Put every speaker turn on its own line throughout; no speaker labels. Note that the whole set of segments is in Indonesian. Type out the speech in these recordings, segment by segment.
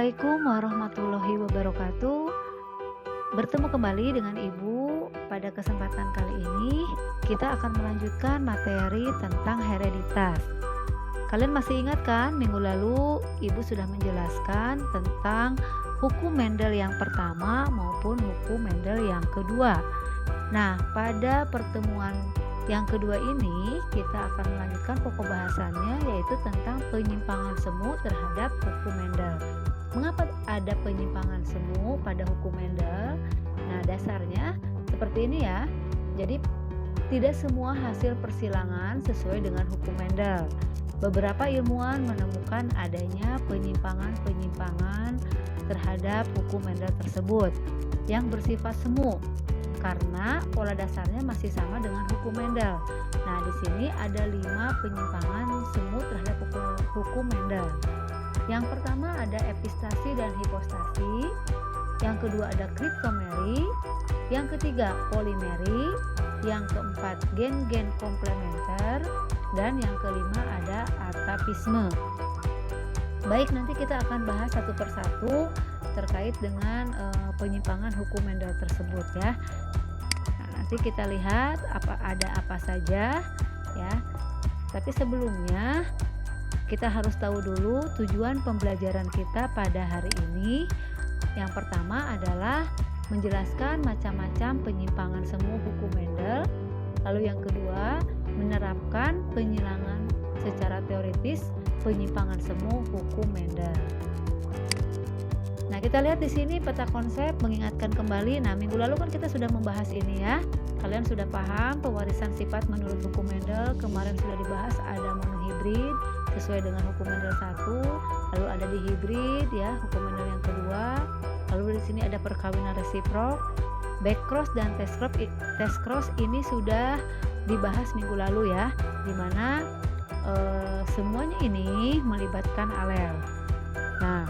Assalamualaikum warahmatullahi wabarakatuh. Bertemu kembali dengan Ibu. Pada kesempatan kali ini kita akan melanjutkan materi tentang hereditas. Kalian masih ingat kan, minggu lalu Ibu sudah menjelaskan tentang hukum Mendel yang pertama maupun hukum Mendel yang kedua. Nah, pada pertemuan yang kedua ini kita akan melanjutkan pokok bahasannya, yaitu tentang penyimpangan semu terhadap hukum Mendel. Mengapa ada penyimpangan semu pada hukum Mendel? Nah, dasarnya seperti ini ya. Jadi tidak semua hasil persilangan sesuai dengan hukum Mendel. Beberapa ilmuwan menemukan adanya penyimpangan-penyimpangan terhadap hukum Mendel tersebut yang bersifat semu, karena pola dasarnya masih sama dengan hukum Mendel. Nah, di sini ada 5 penyimpangan semu terhadap hukum Mendel. Yang pertama ada epistasi dan hipostasi, yang kedua ada kriptomeri, yang ketiga polimeri, yang keempat gen-gen komplementer, dan yang kelima ada atapisme. Baik, nanti kita akan bahas satu persatu terkait dengan penyimpangan hukum Mendel tersebut ya. Nah, nanti kita lihat ada apa saja ya. Tapi sebelumnya kita harus tahu dulu tujuan pembelajaran kita pada hari ini. Yang pertama adalah menjelaskan macam-macam penyimpangan semu hukum Mendel. Lalu yang kedua, menerapkan penyilangan secara teoritis penyimpangan semu hukum Mendel. Nah, kita lihat di sini peta konsep mengingatkan kembali. Nah, minggu lalu kan kita sudah membahas ini ya. Kalian sudah paham pewarisan sifat menurut hukum Mendel. Kemarin sudah dibahas ada monohibrid sesuai dengan hukum Mendel 1, lalu ada dihibrid ya, hukum Mendel yang kedua. Lalu di sini ada perkawinan resiprok, backcross dan test cross ini sudah dibahas minggu lalu ya, dimana semuanya ini melibatkan alel. Nah,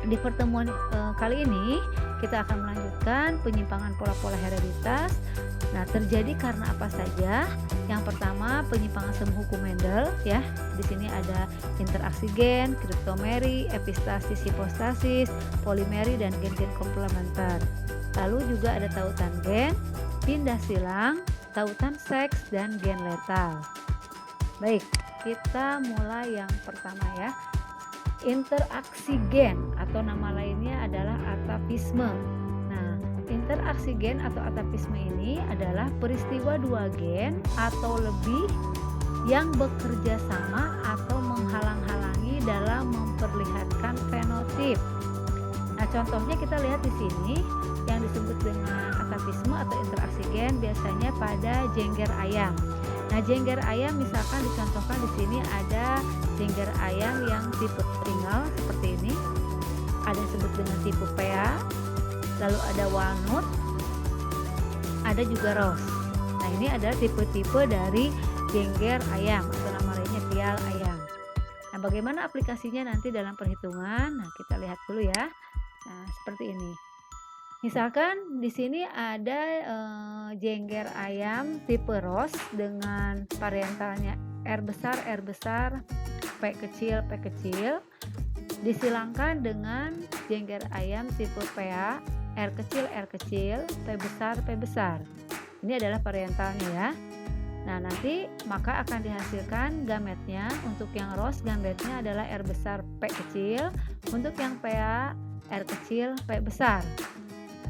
di pertemuan kali ini kita akan melanjutkan penyimpangan pola-pola hereditas. Nah, terjadi karena apa saja? Yang pertama, penyimpangan semu hukum Mendel ya. Di sini ada interaksi gen, kriptomeri, epistasis, hipostasis, polimeri, dan gen-gen komplementer. Lalu juga ada tautan gen, pindah silang, tautan seks, dan gen letal. Baik, kita mulai yang pertama ya. Interaksi gen atau nama lainnya adalah atapisme. Nah, interaksi gen atau atapisme ini adalah peristiwa dua gen atau lebih yang bekerja sama atau menghalang-halangi dalam memperlihatkan fenotip. Nah, contohnya kita lihat di sini yang disebut dengan atapisme atau interaksi gen biasanya pada jengger ayam. Nah, jengger ayam misalkan dicontohkan di sini ada jengger ayam yang tipe tringal seperti ini. Ada yang disebut dengan tipe PA, lalu ada walnut, ada juga rose. Nah, ini adalah tipe-tipe dari jengger ayam atau nama lainnya pial ayam. Nah, bagaimana aplikasinya nanti dalam perhitungan? Nah, kita lihat dulu ya. Nah, seperti ini. Misalkan di sini ada jengger ayam tipe rose dengan variantalnya R besar, P kecil, P kecil, disilangkan dengan jengger ayam tipe PA, R kecil, P besar, P besar. Ini adalah variantalnya ya. Nah, nanti maka akan dihasilkan gametnya. Untuk yang rose gametnya adalah R besar, P kecil. Untuk yang PA, R kecil, P besar.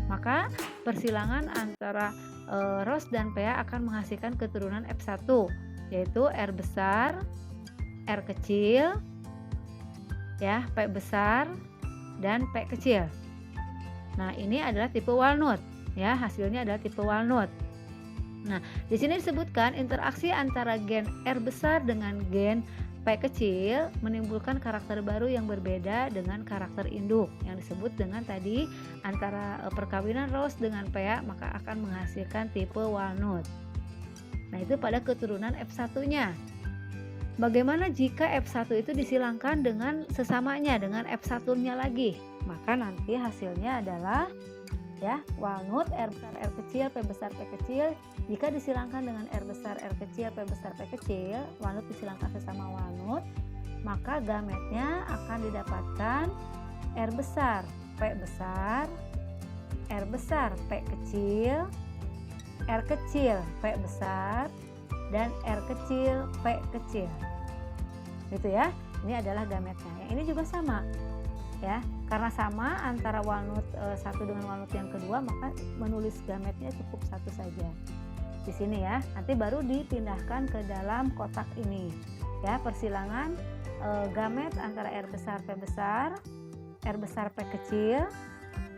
Maka persilangan antara rose dan PA akan menghasilkan keturunan F1, yaitu R besar, R kecil, ya, P besar, dan P kecil. Nah, ini adalah tipe walnut, ya, hasilnya adalah tipe walnut. Nah, di sini disebutkan interaksi antara gen R besar dengan gen P kecil menimbulkan karakter baru yang berbeda dengan karakter induk yang disebut dengan tadi antara perkawinan rose dengan PA, maka akan menghasilkan tipe walnut. Nah, itu pada keturunan F1-nya. Bagaimana jika F1 itu disilangkan dengan sesamanya dengan F1-nya lagi? Maka nanti hasilnya adalah ya, walnut R besar R kecil, P besar P kecil. Jika disilangkan dengan R besar R kecil, P besar P kecil, walnut disilangkan sesama walnut, maka gametnya akan didapatkan R besar, P besar, R besar, P kecil, R kecil, P besar, dan R kecil, P kecil. Gitu ya. Ini adalah gametnya. Yang ini juga sama. Ya, karena sama antara walnut satu dengan walnut yang kedua, maka menulis gametnya cukup satu saja. Di sini ya. Nanti baru dipindahkan ke dalam kotak ini. Ya, persilangan gamet antara R besar P besar, R besar P kecil,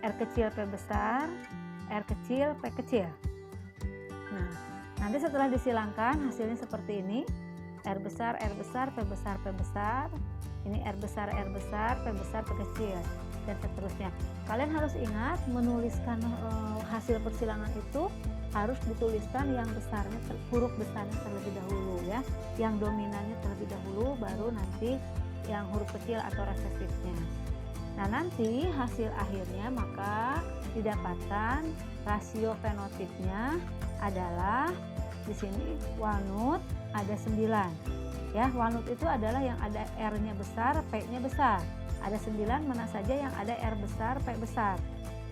R kecil P besar, R kecil P kecil. Nah, nanti setelah disilangkan hasilnya seperti ini. R besar, P besar, P besar. Ini R besar, P besar, P kecil, dan seterusnya. Kalian harus ingat menuliskan hasil persilangan itu harus dituliskan yang besarnya, huruf besarnya terlebih dahulu ya. Yang dominannya terlebih dahulu, baru nanti yang huruf kecil atau resesifnya. Nah, nanti hasil akhirnya maka didapatkan rasio fenotipnya adalah di sini walnut ada 9. Ya, walnut itu adalah yang ada R-nya besar, P-nya besar. Ada 9 mana saja yang ada R besar, P besar.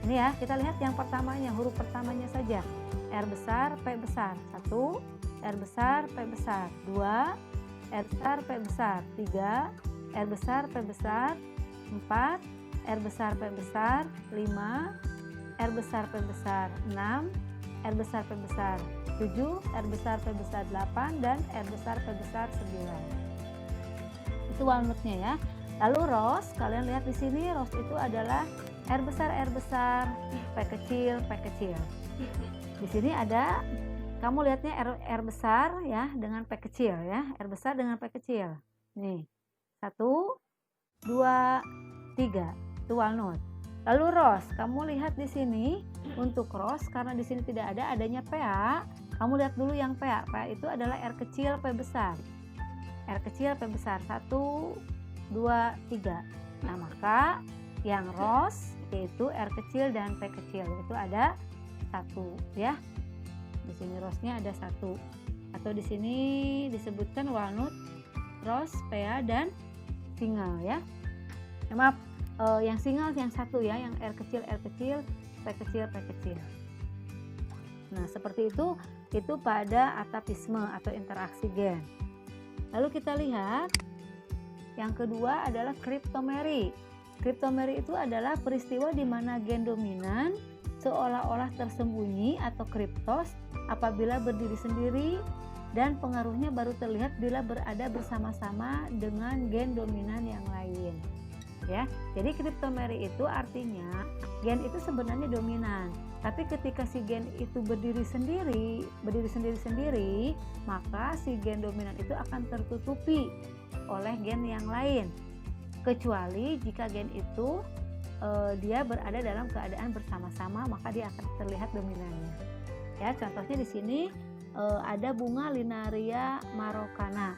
Ini ya, kita lihat yang pertamanya, huruf pertamanya saja. R besar, P besar. 1, R besar, P besar. 2, R besar, P besar. 3, R besar, P besar. 4, R besar, P besar. 5, R besar, P besar. 6, R besar, P besar. 7, R besar, P besar 8, dan R besar, P besar 9. Itu walnutnya ya. Lalu rose, kalian lihat di sini rose itu adalah R besar, P kecil, P kecil. Di sini ada, kamu lihatnya R besar ya dengan P kecil ya, R besar dengan P kecil. Nih, 1, 2, 3, itu walnut. Lalu rose, kamu lihat di sini untuk rose karena di sini tidak ada adanya PA. Kamu lihat dulu yang PA. PA itu adalah R kecil, P besar. R kecil, P besar. 1, 2, 3. Nah, maka yang rose yaitu R kecil dan P kecil. Itu ada 1 ya. Di sini rose-nya ada 1. Atau di sini disebutkan walnut, rose, PA, dan single ya. Maaf, yang single yang 1 ya, yang R kecil, P kecil, P kecil. Nah, seperti itu pada atapisme atau interaksi gen. Lalu kita lihat yang kedua adalah kriptomeri. Kriptomeri itu adalah peristiwa di mana gen dominan seolah-olah tersembunyi atau kriptos apabila berdiri sendiri dan pengaruhnya baru terlihat bila berada bersama-sama dengan gen dominan yang lain. Ya, jadi kriptomeri itu artinya gen itu sebenarnya dominan, tapi ketika si gen itu berdiri sendiri, maka si gen dominan itu akan tertutupi oleh gen yang lain, kecuali jika gen itu dia berada dalam keadaan bersama-sama, maka dia akan terlihat dominannya. Ya, contohnya di sini ada bunga Linaria marocana.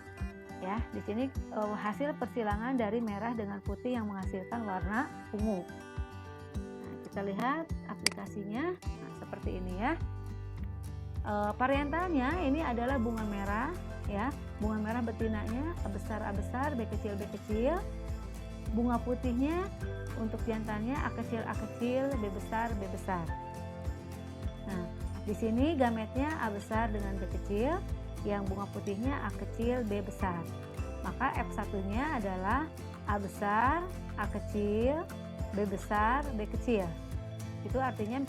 Ya, di sini hasil persilangan dari merah dengan putih yang menghasilkan warna ungu. Nah, kita lihat aplikasinya. Nah, seperti ini ya. Parietalnya ini adalah bunga merah ya. Bunga merah betinanya A besar, B kecil. Bunga putihnya untuk jantannya A kecil, B besar. Nah, di sini gametnya A besar dengan B kecil. Yang bunga putihnya A kecil, B besar. Maka F1-nya adalah A besar, A kecil, B besar, B kecil. Itu artinya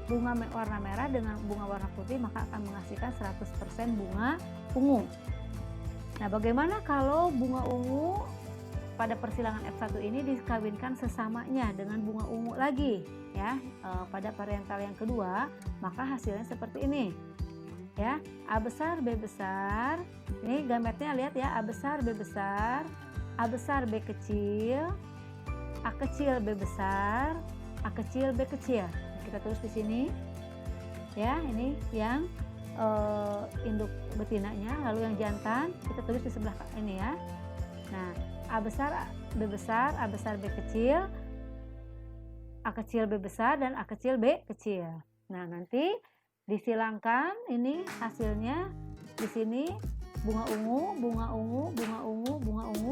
bunga warna merah dengan bunga warna putih maka akan menghasilkan 100% bunga ungu. Nah, bagaimana kalau bunga ungu pada persilangan F1 ini dikawinkan sesamanya dengan bunga ungu lagi ya, pada parietal yang kedua, maka hasilnya seperti ini. Ya, A besar, B besar. Ini gametnya lihat ya, A besar, B besar, A besar, B kecil, A kecil, B besar, A kecil, B kecil. Kita tulis di sini. Ya, ini yang induk betinanya, lalu yang jantan kita tulis di sebelah ini ya. Nah, A besar, B besar, A besar, B kecil, A kecil, B besar, dan A kecil, B kecil. Nah, nanti disilangkan ini hasilnya di sini bunga ungu.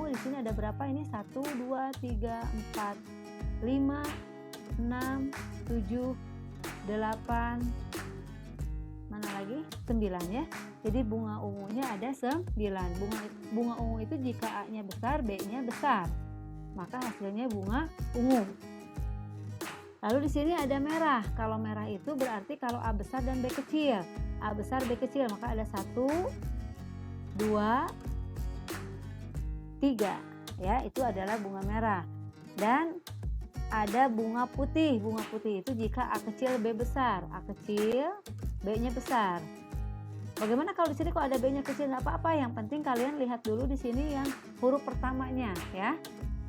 Di sini ada berapa ini? 1, 2, 3, 4, 5, 6, 7, 8, mana lagi? 9 ya. Jadi bunga ungunya ada 9. Bunga ungu itu jika A-nya besar, B-nya besar, maka hasilnya bunga ungu. Lalu di sini ada merah. Kalau merah itu berarti kalau A besar dan B kecil. A besar, B kecil, maka ada 1, 2, 3. Ya, itu adalah bunga merah. Dan ada bunga putih. Bunga putih itu jika A kecil, B besar. A kecil, B-nya besar. Bagaimana kalau di sini kok ada B-nya kecil? Nggak apa-apa. Yang penting kalian lihat dulu di sini yang huruf pertamanya, ya.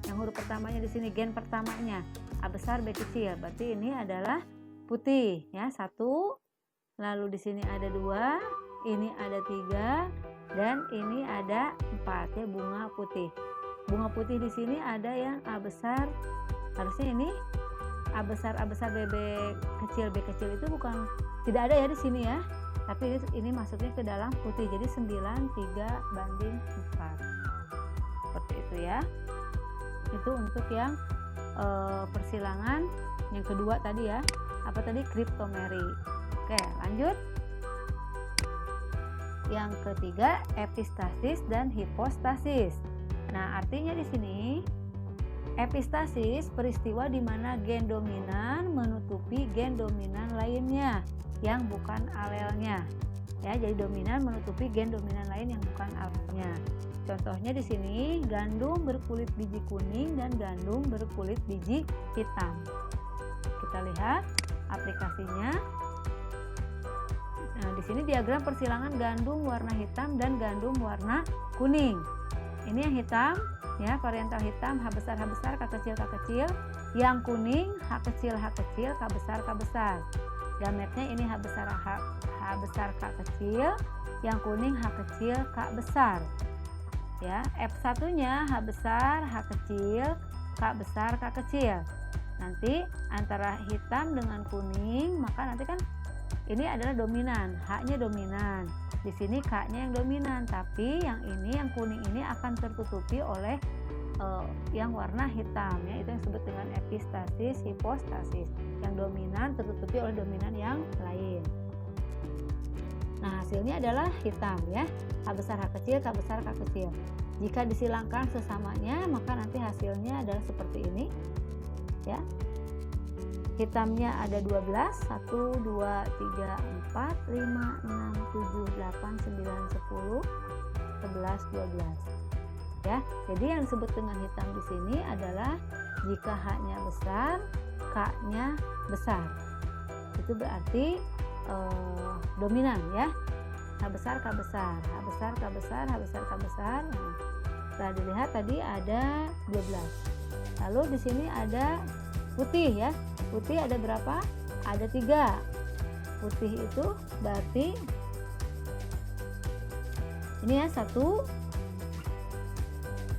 Yang huruf pertamanya di sini, gen pertamanya. A besar, B kecil. Berarti ini adalah putih, ya. 1. Lalu di sini ada 2, ini ada 3, dan ini ada 4, ya, bunga putih. Bunga putih di sini ada yang A besar. Harusnya ini A besar, B kecil, B kecil itu bukan, tidak ada ya di sini ya. Tapi ini masuknya ke dalam putih. Jadi 9:3:4. Seperti itu ya. Itu untuk yang persilangan yang kedua tadi ya. Apa tadi? Cryptomeri. Oke, lanjut. Yang ketiga, epistasis dan hipostasis. Nah, artinya di sini epistasis peristiwa di mana gen dominan menutupi gen dominan lainnya yang bukan alelnya. Ya, jadi dominan menutupi gen dominan lain yang bukan alelnya. Contohnya di sini gandum berkulit biji kuning dan gandum berkulit biji hitam. Kita lihat aplikasinya. Nah, di sini diagram persilangan gandum warna hitam dan gandum warna kuning. Ini yang hitam, ya, variantal hitam, H besar, K kecil, K kecil. Yang kuning, H kecil, K besar, K besar. Gametnya ini H besar, K kecil. Yang kuning H kecil, K besar. Ya, F1-nya H besar, H kecil, K besar, K kecil. Nanti antara hitam dengan kuning, maka nanti kan ini adalah dominan, H-nya dominan. Di sini K-nya yang dominan, tapi yang ini, yang kuning ini akan tertutupi oleh yang warna hitam, ya. Itu yang disebut dengan epistasis, hipostasis. Yang dominan tertutupi oleh dominan yang lain. Nah, hasilnya adalah hitam, ya. H besar, H kecil, K besar, K kecil. Jika disilangkan sesamanya, maka nanti hasilnya adalah seperti ini, ya. Hitamnya ada 12, 1, 2, 3, 4, 5, 6, 7, 8, 9, 10, 11, 12. Ya, jadi yang disebut dengan hitam di sini adalah jika H-nya besar, K-nya besar. Itu berarti dominan, ya. H besar, K besar, H besar, K besar, H besar, K besar. Nah, setelah dilihat tadi ada 12. Lalu di sini ada putih, ya. Putih ada berapa? Ada 3. Putih itu berarti ini ya 1.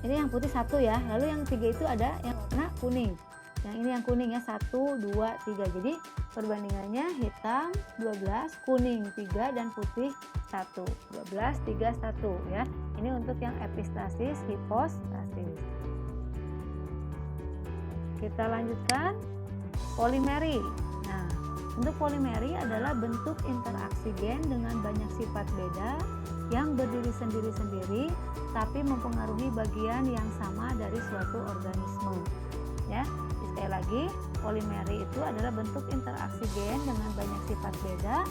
Ini yang putih 1 ya. Lalu yang 3 itu ada yang warna kuning. Yang ini yang kuning ya, 1, 2, 3. Jadi perbandingannya hitam 12, kuning 3, dan putih 1. 12, 3, 1 ya. Ini untuk yang epistasis, hipostasis. Kita lanjutkan polimeri. Nah, untuk polimeri adalah bentuk interaksi gen dengan banyak sifat beda yang berdiri sendiri-sendiri tapi mempengaruhi bagian yang sama dari suatu organisme. Ya, sekali lagi, polimeri itu adalah bentuk interaksi gen dengan banyak sifat beda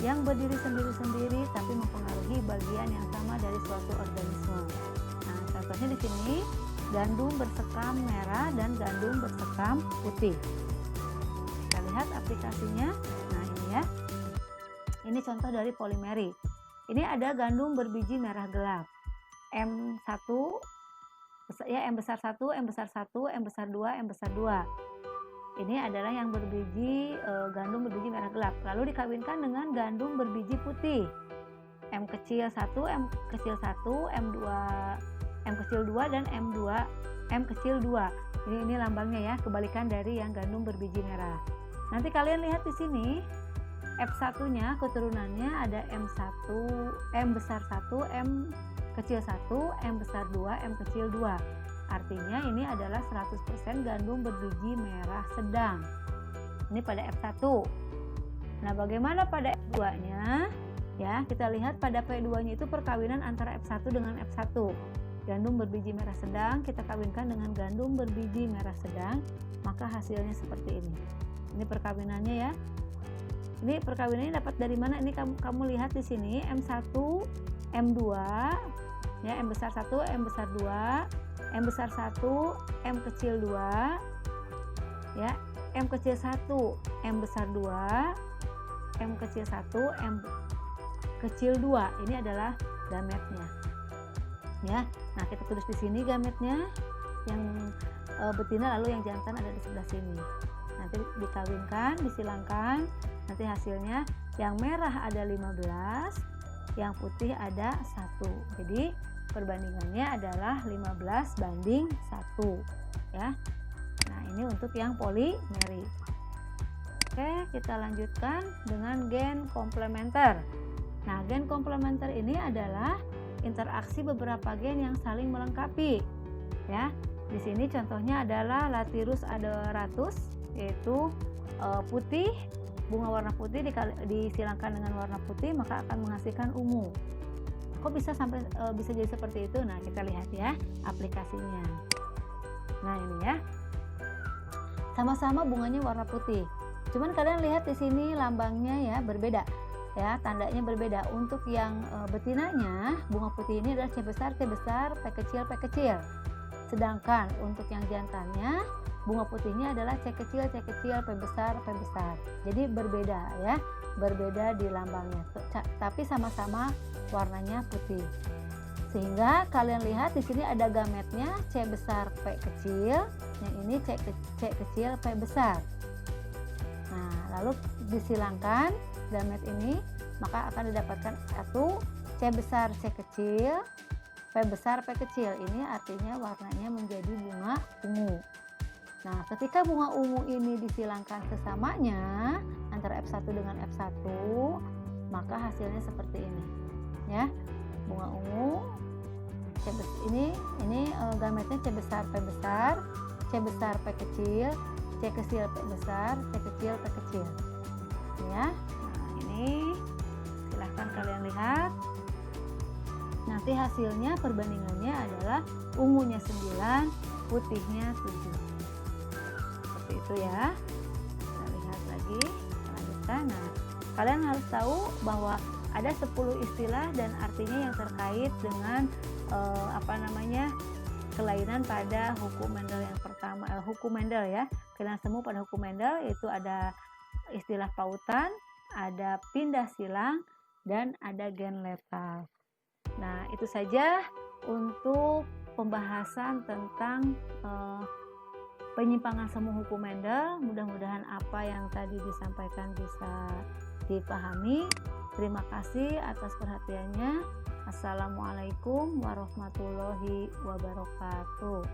yang berdiri sendiri-sendiri tapi mempengaruhi bagian yang sama dari suatu organisme. Nah, contohnya di sini gandum bersekam merah dan gandum bersekam putih. Kita lihat aplikasinya. Nah, ini ya. Ini contoh dari polimeri. Ini ada gandum berbiji merah gelap. M1 ya, M besar 1, M besar 1, M besar 2, M besar 2. Ini adalah yang berbiji gandum berbiji merah gelap. Lalu dikawinkan dengan gandum berbiji putih. M kecil 1, M kecil 1, M2, M kecil 2 dan M2, M kecil 2. Ini lambangnya ya, kebalikan dari yang gandum berbiji merah. Nanti kalian lihat di sini F1-nya keturunannya ada M1, M besar 1, M kecil 1, M besar 2, M kecil 2. Artinya ini adalah 100% gandum berbiji merah sedang. Ini pada F1. Nah, bagaimana pada F2-nya? Ya, kita lihat pada P2-nya itu perkawinan antara F1 dengan F1. Gandum berbiji merah sedang kita kawinkan dengan gandum berbiji merah sedang, maka hasilnya seperti ini. Ini perkawinannya ya. Ini perkawinannya dapat dari mana? Ini kamu lihat di sini M1, M2, ya, M besar 1, M besar 2, M besar 1, M kecil 2, ya, M kecil 1, M besar 2, M kecil 1, M kecil 2. Ini adalah gametnya. Ya. Nah, kita tulis di sini gametnya, yang betina lalu yang jantan ada di sebelah sini. Nanti dikawinkan, disilangkan, nanti hasilnya yang merah ada 15, yang putih ada 1. Jadi perbandingannya adalah 15:1 ya. Nah, ini untuk yang polimerik. Oke, kita lanjutkan dengan gen komplementer. Nah, gen komplementer ini adalah interaksi beberapa gen yang saling melengkapi ya. Di sini contohnya adalah Lathyrus adoratus, yaitu putih, bunga warna putih disilangkan dengan warna putih maka akan menghasilkan ungu. Kok bisa sampai bisa jadi seperti itu? Nah, kita lihat ya aplikasinya. Nah, ini ya. Sama-sama bunganya warna putih. Cuman kalian lihat di sini lambangnya ya berbeda. Ya, tandanya berbeda. Untuk yang betinanya, bunga putih ini adalah C besar, P kecil. Sedangkan untuk yang jantannya, bunga putihnya adalah C kecil, P besar. Jadi berbeda ya, berbeda di lambangnya. Tapi sama-sama warnanya putih. Sehingga kalian lihat di sini ada gametnya C besar, P kecil. Yang ini C kecil, P besar. Nah, lalu disilangkan gamet ini, maka akan didapatkan satu C besar C kecil, P besar P kecil. Ini artinya warnanya menjadi bunga ungu. Nah, ketika bunga ungu ini disilangkan sesamanya antara F1 dengan F1, maka hasilnya seperti ini. Ya. Bunga ungu ini gametnya C besar P besar, C besar P kecil, C kecil P besar, C kecil P kecil. Ya. Nah, ini silahkan kalian lihat. Nanti hasilnya perbandingannya adalah ungunya 9, putihnya 7. Seperti itu ya. Kita lihat lagi, lanjutkan. Nah, kalian harus tahu bahwa ada 10 istilah dan artinya yang terkait dengan kelainan pada hukum Mendel yang pertama, hukum Mendel ya. Kalian semua pada hukum Mendel yaitu ada istilah pautan, ada pindah silang, dan ada gen letal. Nah, itu saja untuk pembahasan tentang penyimpangan semu hukum Mendel. Mudah-mudahan apa yang tadi disampaikan bisa dipahami. Terima kasih atas perhatiannya. Assalamualaikum warahmatullahi wabarakatuh.